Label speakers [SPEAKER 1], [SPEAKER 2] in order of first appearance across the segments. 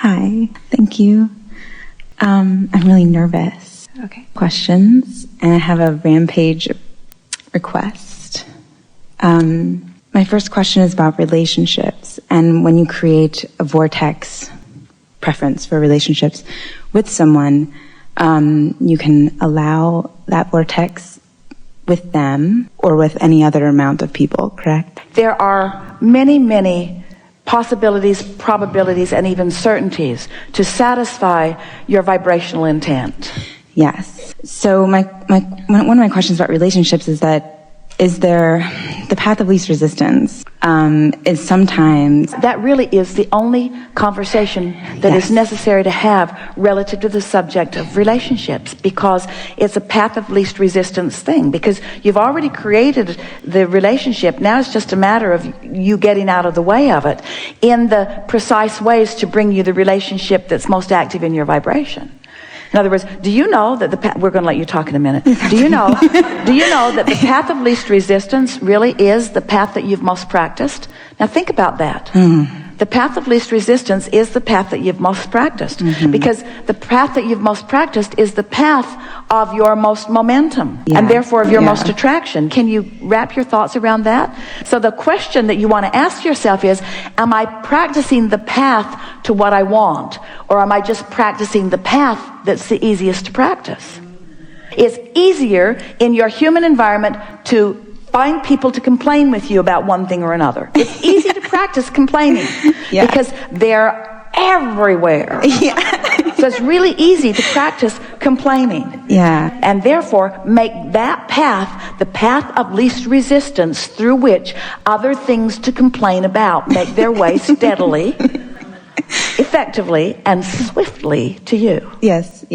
[SPEAKER 1] Hi, thank you. I'm really nervous. Okay. Questions, and I have a rampage request. My first question is about relationships, and when you create a vortex preference for relationships with someone, you can allow that vortex with them or with any other amount of people, correct?
[SPEAKER 2] There are many, many possibilities, probabilities, and even certainties to satisfy your vibrational intent.
[SPEAKER 1] Yes. So one of my questions about relationships is there the path of least resistance is sometimes...
[SPEAKER 2] That really is the only conversation that is necessary to have relative to the subject of relationships, because it's a path of least resistance thing, because you've already created the relationship. Now it's just a matter of you getting out of the way of it in the precise ways to bring you the relationship that's most active in your vibration. In other words, do you know that we're going to let you talk in a minute. Do you know that the path of least resistance really is the path that you've most practiced? Now think about that. The path of least resistance is the path that you've most practiced, because the path that you've most practiced is the path of your most momentum, and therefore of your most attraction. Can you wrap your thoughts around that? So the question that you want to ask yourself is, am I practicing the path to what I want, or am I just practicing the path that's the easiest to practice? It's easier in your human environment to find people to complain with you about one thing or another. It's easy to practice complaining because they're everywhere. So it's really easy to practice complaining. And therefore make that path the path of least resistance through which other things to complain about make their way steadily, effectively, and swiftly to you.
[SPEAKER 1] Yes.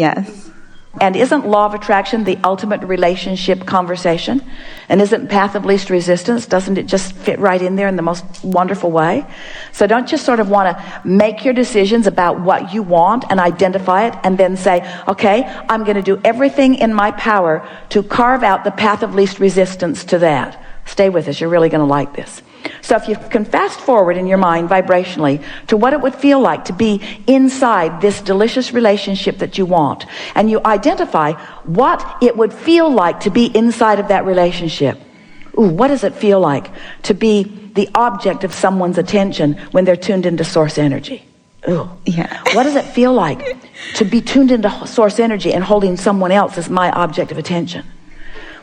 [SPEAKER 2] And isn't law of attraction the ultimate relationship conversation? And isn't path of least resistance, doesn't it just fit right in there in the most wonderful way? So don't just sort of want to make your decisions about what you want and identify it and then say, okay, I'm going to do everything in my power to carve out the path of least resistance to that. Stay with us, you're really going to like this. So if you can fast forward in your mind vibrationally to what it would feel like to be inside this delicious relationship that you want, and you identify what it would feel like to be inside of that relationship. What does it feel like to be the object of someone's attention when they're tuned into source energy? What does it feel like to be tuned into source energy and holding someone else as my object of attention?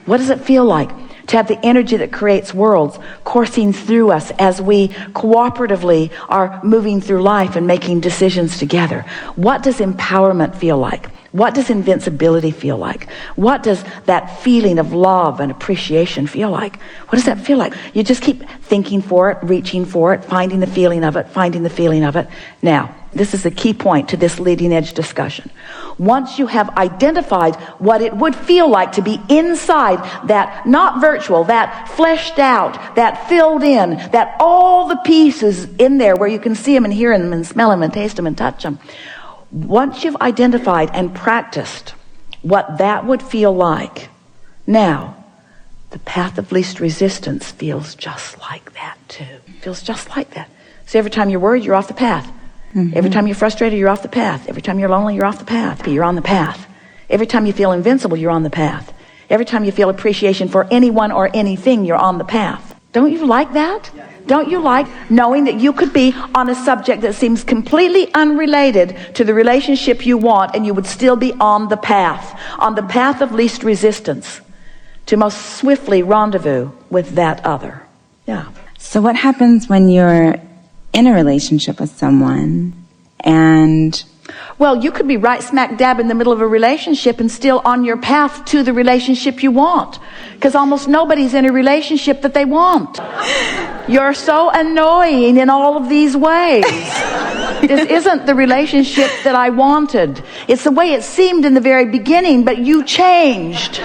[SPEAKER 2] What does it feel like to have the energy that creates worlds coursing through us as we cooperatively are moving through life and making decisions together? What does empowerment feel like? What does invincibility feel like? What does that feeling of love and appreciation feel like? What does that feel like? You just keep thinking for it, reaching for it, finding the feeling of it, finding the feeling of it. Now, this is the key point to this leading edge discussion. Once you have identified what it would feel like to be inside that, not virtual, that fleshed out, that filled in, that all the pieces in there where you can see them and hear them and smell them and taste them and touch them. Once you've identified and practiced what that would feel like, now the path of least resistance feels just like that too. Feels just like that. So every time you're worried, you're off the path. Every time you're frustrated, you're off the path. Every time you're lonely, you're off the path. You're on the path. Every time you feel invincible, you're on the path. Every time you feel appreciation for anyone or anything, you're on the path. Don't you like that? Don't you like knowing that you could be on a subject that seems completely unrelated to the relationship you want, and you would still be on the path of least resistance to most swiftly rendezvous with that other?
[SPEAKER 1] So what happens when you're in a relationship with someone and...
[SPEAKER 2] Well, you could be right smack dab in the middle of a relationship and still on your path to the relationship you want, because almost nobody's in a relationship that they want. You're so annoying in all of these ways. This isn't the relationship that I wanted. It's the way it seemed in the very beginning, but you changed.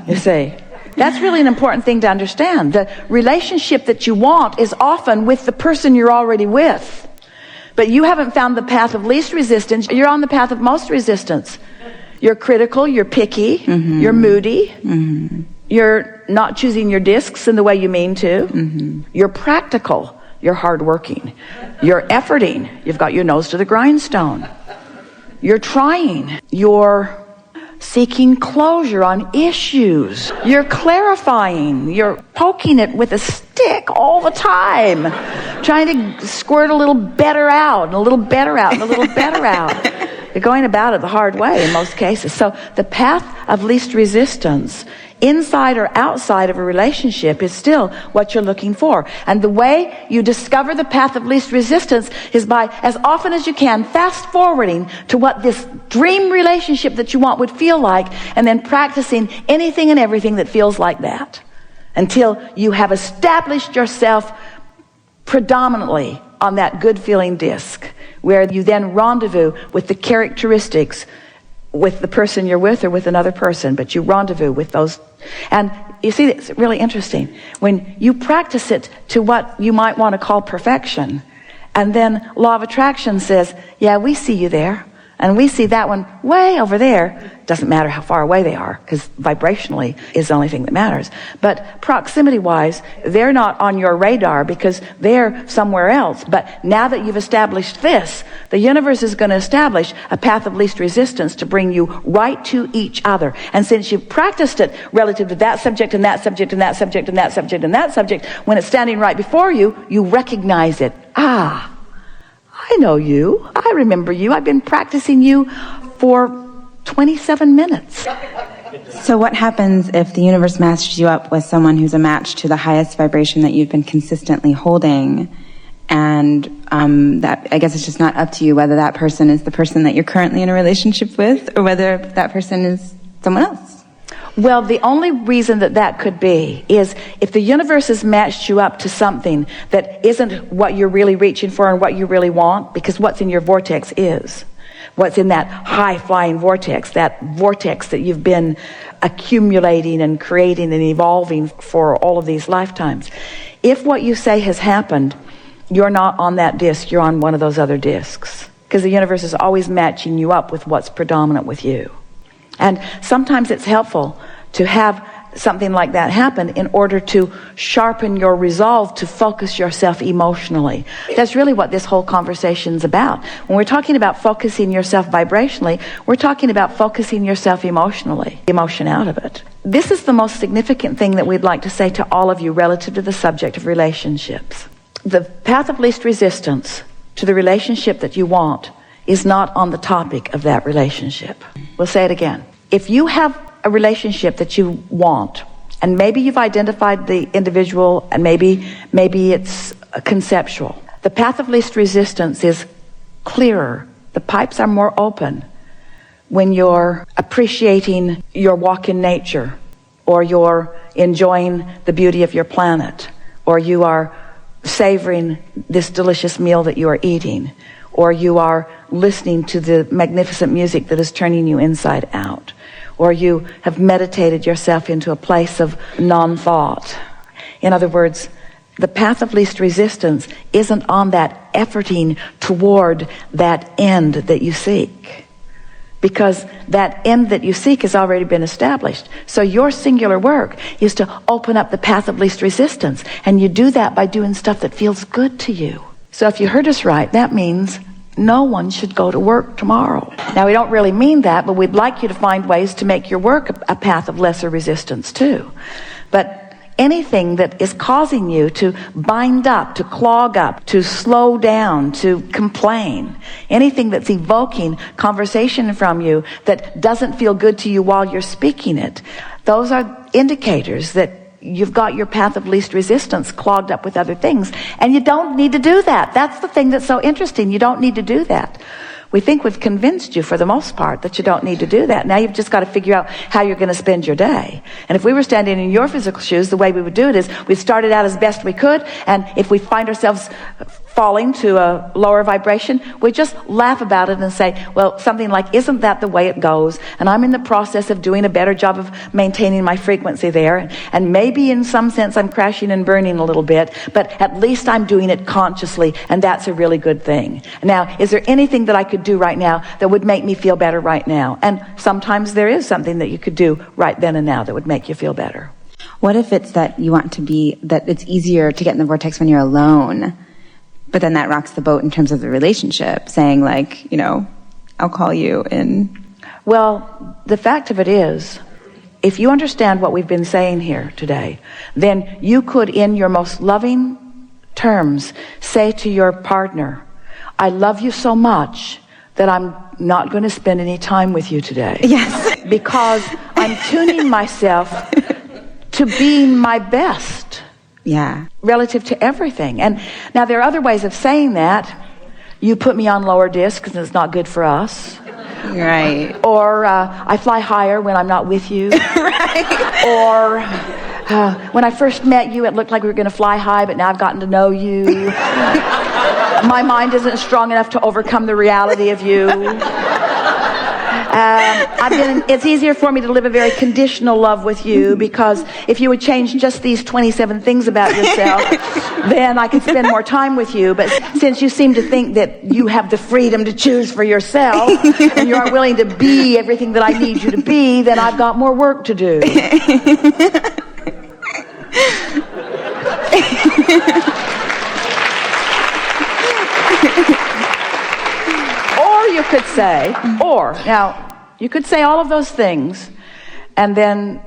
[SPEAKER 2] You see, that's really an important thing to understand. The relationship that you want is often with the person you're already with. But you haven't found the path of least resistance. You're on the path of most resistance. You're critical, you're picky, you're moody, you're not choosing your discs in the way you mean to. You're practical You're hardworking. You're efforting. You've got your nose to the grindstone. You're trying. You're seeking closure on issues. You're clarifying. You're poking it with a stick all the time, trying to squirt a little better out and a little better out and a little better out. You're going about it the hard way in most cases. So the path of least resistance, inside or outside of a relationship, is still what you're looking for. And the way you discover the path of least resistance is by, as often as you can, fast forwarding to what this dream relationship that you want would feel like, and then practicing anything and everything that feels like that until you have established yourself predominantly on that good feeling disc, where you then rendezvous with the characteristics with the person you're with or with another person, but you rendezvous with those. And you see, it's really interesting. When you practice it to what you might want to call perfection, and then law of attraction says, yeah, we see you there, and we see that one way over there. Doesn't matter how far away they are, because vibrationally is the only thing that matters. But proximity-wise, they're not on your radar because they're somewhere else. But now that you've established this, the universe is going to establish a path of least resistance to bring you right to each other. And since you've practiced it relative to that subject and that subject and that subject and that subject and that subject, when it's standing right before you, you recognize it. Ah, I know you. I remember you. I've been practicing you for 27 minutes.
[SPEAKER 1] So what happens if the universe matches you up with someone who's a match to the highest vibration that you've been consistently holding, and that, I guess it's just not up to you whether that person is the person that you're currently in a relationship with or whether that person is someone else?
[SPEAKER 2] Well, the only reason that could be is if the universe has matched you up to something that isn't what you're really reaching for and what you really want, because what's in your vortex is. What's in that high-flying vortex that you've been accumulating and creating and evolving for all of these lifetimes. If what you say has happened, you're not on that disc, you're on one of those other discs. Because the universe is always matching you up with what's predominant with you. And sometimes it's helpful to have something like that happen in order to sharpen your resolve to focus yourself emotionally. That's really what this whole conversation's about. When we're talking about focusing yourself vibrationally, we're talking about focusing yourself emotionally, emotion out of it. This is the most significant thing that we'd like to say to all of you relative to the subject of relationships. The path of least resistance to the relationship that you want is not on the topic of that relationship. We'll say it again. If you have a relationship that you want, and maybe you've identified the individual, and maybe it's conceptual, the path of least resistance is clearer. The pipes are more open when you're appreciating your walk in nature, or you're enjoying the beauty of your planet, or you are savoring this delicious meal that you are eating, or you are listening to the magnificent music that is turning you inside out, or you have meditated yourself into a place of non-thought. In other words, the path of least resistance isn't on that efforting toward that end that you seek, because that end that you seek has already been established. So your singular work is to open up the path of least resistance, and you do that by doing stuff that feels good to you. So if you heard us right, that means no one should go to work tomorrow. Now, we don't really mean that, but we'd like you to find ways to make your work a path of lesser resistance too. But anything that is causing you to bind up, to clog up, to slow down, to complain, anything that's evoking conversation from you that doesn't feel good to you while you're speaking it, those are indicators that you've got your path of least resistance clogged up with other things. And you don't need to do that. That's the thing that's so interesting. You don't need to do that. We think we've convinced you for the most part that you don't need to do that. Now you've just got to figure out how you're going to spend your day. And if we were standing in your physical shoes, the way we would do it is we'd start it out as best we could, and if we find ourselves falling to a lower vibration, we just laugh about it and say, well, something like, isn't that the way it goes? And I'm in the process of doing a better job of maintaining my frequency there. And maybe in some sense I'm crashing and burning a little bit, but at least I'm doing it consciously, and that's a really good thing. Now, is there anything that I could do right now that would make me feel better right now? And sometimes there is something that you could do right then and now that would make you feel better.
[SPEAKER 1] What if it's that you want to be, that it's easier to get in the vortex when you're alone? But then that rocks the boat in terms of the relationship, saying like, I'll call you in.
[SPEAKER 2] Well, the fact of it is, if you understand what we've been saying here today, then you could, in your most loving terms, say to your partner, I love you so much that I'm not going to spend any time with you today.
[SPEAKER 1] Yes.
[SPEAKER 2] Because I'm tuning myself to being my best.
[SPEAKER 1] Yeah.
[SPEAKER 2] Relative to everything. And now there are other ways of saying that. You put me on lower disc because it's not good for us.
[SPEAKER 1] Right.
[SPEAKER 2] Or I fly higher when I'm not with you.
[SPEAKER 1] Right.
[SPEAKER 2] Or when I first met you, it looked like we were going to fly high, but now I've gotten to know you. My mind isn't strong enough to overcome the reality of you. It's easier for me to live a very conditional love with you, because if you would change just these 27 things about yourself, then I could spend more time with you. But since you seem to think that you have the freedom to choose for yourself, and you aren't willing to be everything that I need you to be, then I've got more work to do. Or you could say, you could say all of those things, and then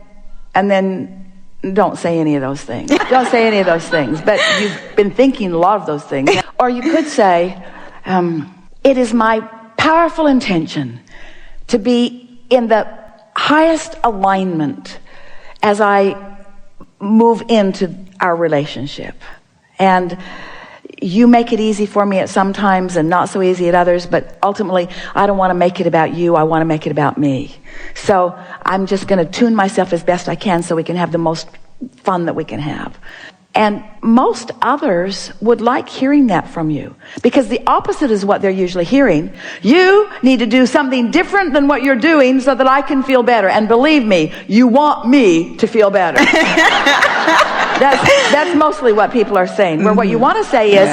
[SPEAKER 2] don't say any of those things. Don't say any of those things, but you've been thinking a lot of those things. Or you could say, it is my powerful intention to be in the highest alignment as I move into our relationship. And you make it easy for me at some times and not so easy at others, but ultimately I don't want to make it about you. I want to make it about me. So I'm just going to tune myself as best I can so we can have the most fun that we can have. And most others would like hearing that from you, because the opposite is what they're usually hearing. You need to do something different than what you're doing so that I can feel better. And believe me, you want me to feel better. That's mostly what people are saying. Where what you want to say is,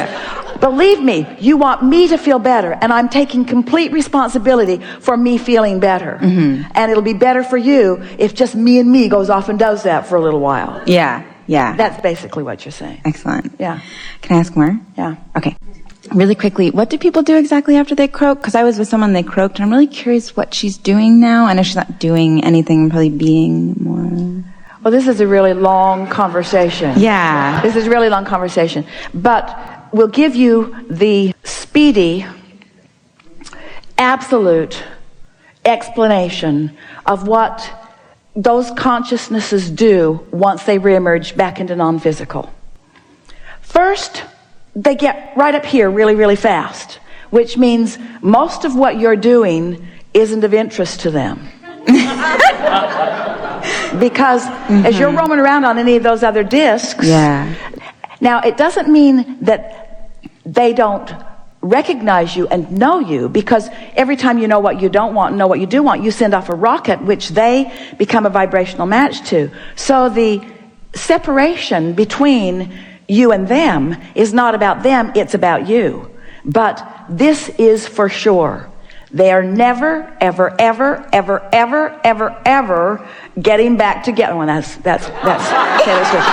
[SPEAKER 2] believe me, you want me to feel better, and I'm taking complete responsibility for me feeling better. And it'll be better for you if just me and me goes off and does that for a little while.
[SPEAKER 1] Yeah. Yeah.
[SPEAKER 2] That's basically what you're saying.
[SPEAKER 1] Excellent.
[SPEAKER 2] Yeah.
[SPEAKER 1] Can I ask more?
[SPEAKER 2] Yeah.
[SPEAKER 1] Okay. Really quickly, what do people do exactly after they croak? Because I was with someone, they croaked, and I'm really curious what she's doing now. I know she's not doing anything, probably being more.
[SPEAKER 2] Well, this is a really long conversation.
[SPEAKER 1] Yeah.
[SPEAKER 2] This is a really long conversation. But we'll give you the speedy, absolute explanation of what those consciousnesses do once they reemerge back into non-physical. First, they get right up here really, really fast, which means most of what you're doing isn't of interest to them. Because as you're roaming around on any of those other discs, now it doesn't mean that they don't recognize you and know you, because every time you know what you don't want and know what you do want, you send off a rocket which they become a vibrational match to. So the separation between you and them is not about them, it's about you. But this is for sure. They are never, ever, ever, ever, ever, ever, ever getting back together. Well, that's Taylor Swift.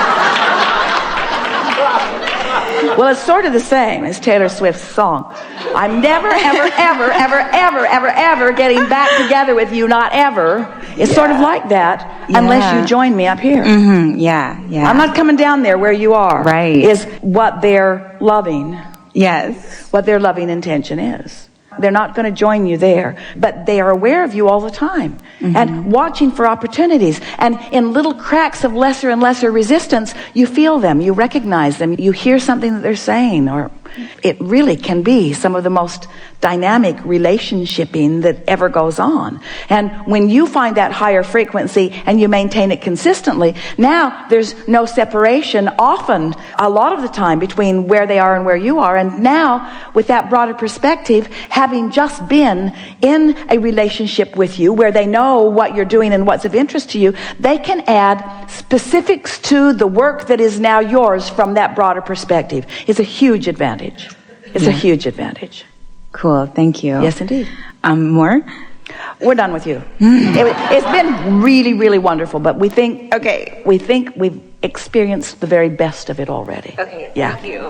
[SPEAKER 2] Well, it's sort of the same as Taylor Swift's song. I'm never, ever, ever, ever, ever, ever, ever getting back together with you, not ever. It's sort of like that, unless you join me up here.
[SPEAKER 1] Yeah.
[SPEAKER 2] I'm not coming down there where you are.
[SPEAKER 1] Right.
[SPEAKER 2] Is what they're loving.
[SPEAKER 1] Yes.
[SPEAKER 2] What their loving intention is. They're not going to join you there, but they are aware of you all the time and watching for opportunities. And in little cracks of lesser and lesser resistance, you feel them, you recognize them, you hear something that they're saying, or it really can be some of the most dynamic relationshiping that ever goes on. And when you find that higher frequency and you maintain it consistently, now there's no separation often, a lot of the time, between where they are and where you are. And now, with that broader perspective, having just been in a relationship with you where they know what you're doing and what's of interest to you, they can add specifics to the work that is now yours from that broader perspective. It's a huge advantage. It's a huge advantage.
[SPEAKER 1] Cool. Thank you.
[SPEAKER 2] Yes, indeed.
[SPEAKER 1] More?
[SPEAKER 2] We're done with you. It's been really, really wonderful, but we think we've experienced the very best of it already.
[SPEAKER 1] Okay.
[SPEAKER 2] Yeah.
[SPEAKER 1] Thank you.